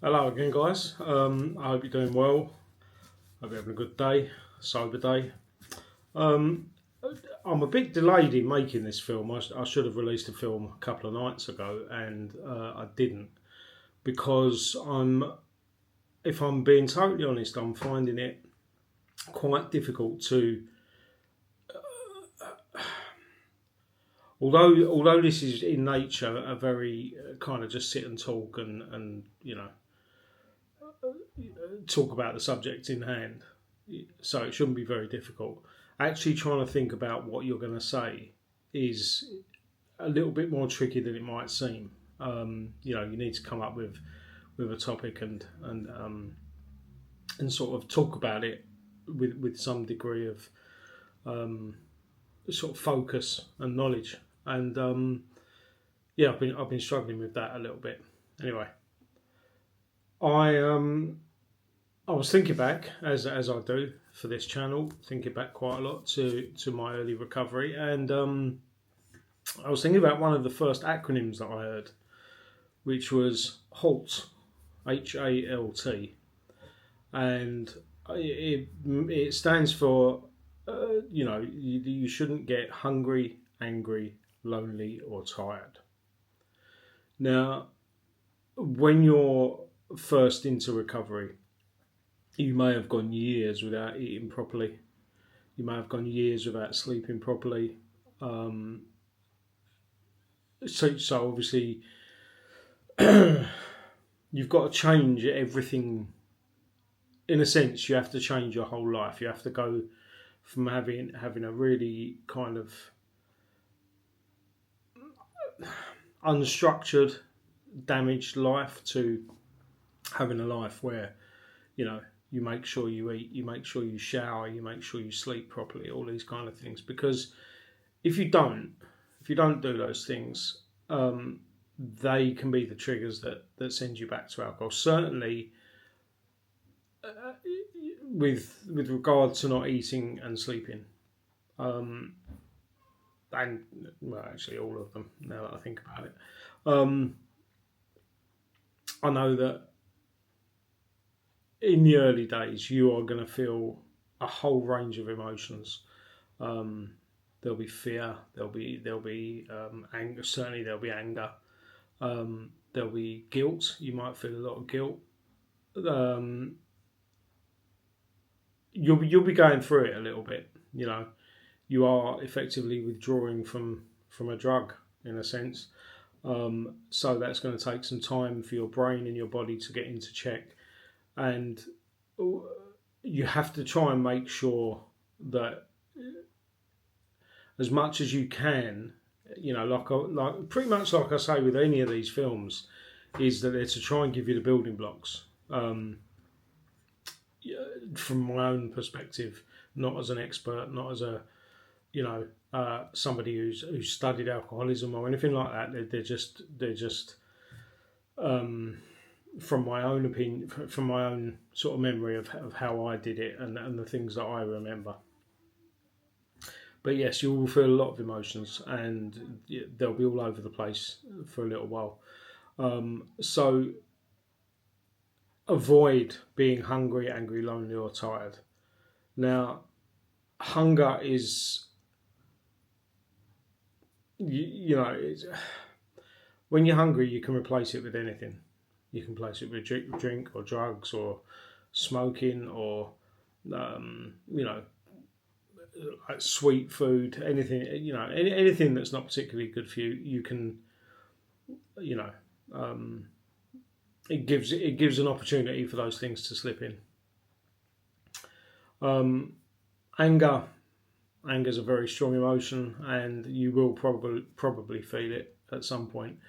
Hello again, guys. I hope you're doing well. Hope you're having a good day, sober day. Um, I'm a bit delayed in making this film. I should have released the film a couple of nights ago, and I didn't because if I'm being totally honest, I'm finding it quite difficult although this is in nature a very kind of just sit and talk and talk about the subject in hand, so it shouldn't be very difficult. Actually, trying to think about what you're going to say is a little bit more tricky than it might seem. You need to come up with a topic and sort of talk about it with some degree of sort of focus and knowledge. And I've been struggling with that a little bit. Anyway, I I was thinking back, as I do for this channel, thinking back quite a lot to my early recovery, and I was thinking about one of the first acronyms that I heard, which was HALT, H.A.L.T, and it stands for, you shouldn't get hungry, angry, lonely, or tired. Now, when you're first into recovery, you may have gone years without eating properly. You may have gone years without sleeping properly. Um, so obviously, you've got to change everything. In a sense, you have to change your whole life. You have to go from having a really kind of unstructured, damaged life to having a life where you make sure you eat, you make sure you shower, you make sure you sleep properly, all these kind of things. Because if you don't, do those things, they can be the triggers that send you back to alcohol. Certainly, with regard to not eating and sleeping, and well, actually all of them. Now that I think about it, I know that in the early days you are going to feel a whole range of emotions. There'll be fear. There'll be anger. Certainly there'll be anger. There'll be guilt. You might feel a lot of guilt. You'll be going through it a little bit. You are effectively withdrawing from a drug in a sense. So that's going to take some time for your brain and your body to get into check, and you have to try and make sure that as much as you can, like pretty much like I say with any of these films, is that they're to try and give you the building blocks. From my own perspective, not as an expert, not as a somebody who's studied alcoholism or anything like that. They're just from my own opinion, from my own sort of memory of how I did it and the things that I remember. But yes, you will feel a lot of emotions, and they'll be all over the place for a little while. So avoid being hungry, angry, lonely, or tired. Now, hunger is, it's, when you're hungry, you can replace it with anything. You can replace it with drink or drugs or smoking or, like sweet food, anything, anything that's not particularly good for you. You can, it gives an opportunity for those things to slip in. Anger is a very strong emotion, and you will probably feel it at some point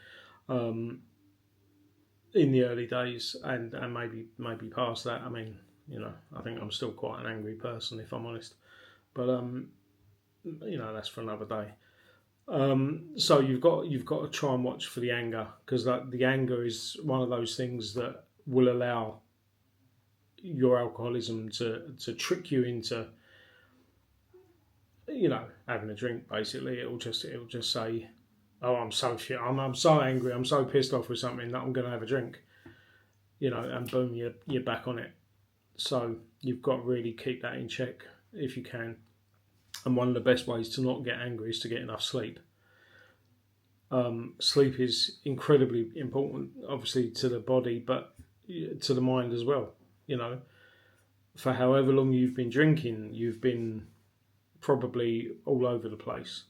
in the early days, and maybe past that. I mean, I think I'm still quite an angry person, if I'm honest, but that's for another day. So you've got to try and watch for the anger, because the anger is one of those things that will allow your alcoholism to trick you into having a drink. Basically, it'll just say, "Oh, I'm so shit. I'm so angry. I'm so pissed off with something that I'm going to have a drink." and boom, you're back on it. So you've got to really keep that in check if you can. And one of the best ways to not get angry is to get enough sleep. Sleep is incredibly important, obviously, to the body, but to the mind as well. For however long you've been drinking, you've been probably all over the place.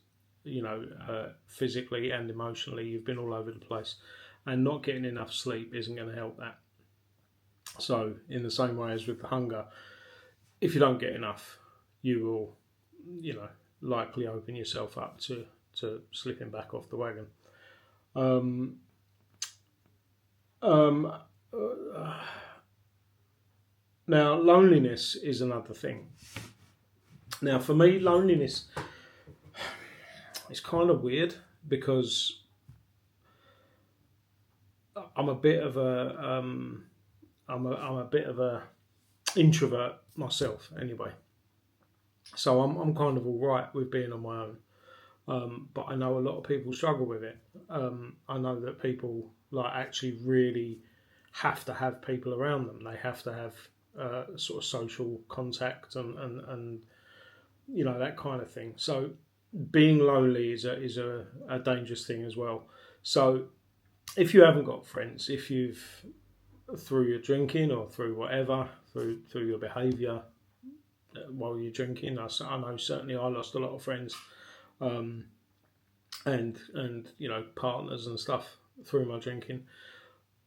Physically and emotionally, you've been all over the place, and not getting enough sleep isn't going to help that. So, in the same way as with the hunger, if you don't get enough, you will, likely open yourself up to slipping back off the wagon. Now, loneliness is another thing. Now, for me, loneliness is kind of weird because I'm a bit of a introvert myself, anyway. So I'm kind of all right with being on my own. But I know a lot of people struggle with it. I know that people actually really have to have people around them. They have to have sort of social contact and that kind of thing. So being lonely is a dangerous thing as well. So if you haven't got friends, if you've through your drinking or through whatever, through your behaviour while you're drinking, I know certainly I lost a lot of friends, and partners and stuff through my drinking.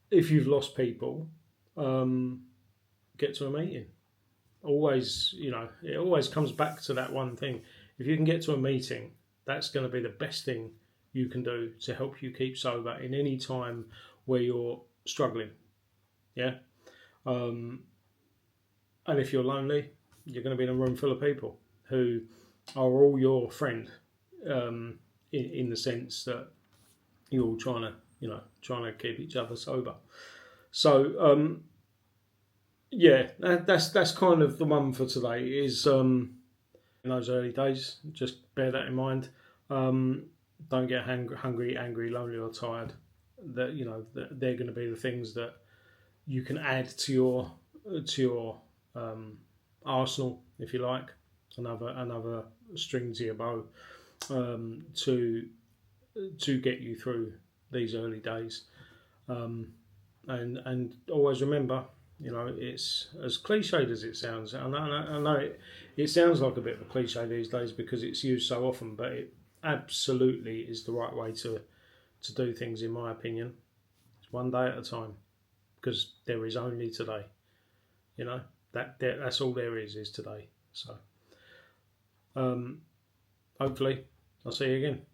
If you've lost people, get to a meeting. Always, it always comes back to that one thing. If you can get to a meeting, that's going to be the best thing you can do to help you keep sober in any time where you're struggling. Yeah. And if you're lonely, you're going to be in a room full of people who are all your friend, in the sense that you're all trying to keep each other sober. So that's kind of the one for today. Is in those early days, just bear that in mind. Don't get hungry, angry, lonely, or tired. That they're going to be the things that you can add to your arsenal, if you like, another string to your bow, to get you through these early days. And always remember, it's as cliched as it sounds. I know it sounds like a bit of a cliche these days because it's used so often, but it absolutely is the right way to do things, in my opinion. It's one day at a time, because there is only today. That's all there is today. So hopefully I'll see you again.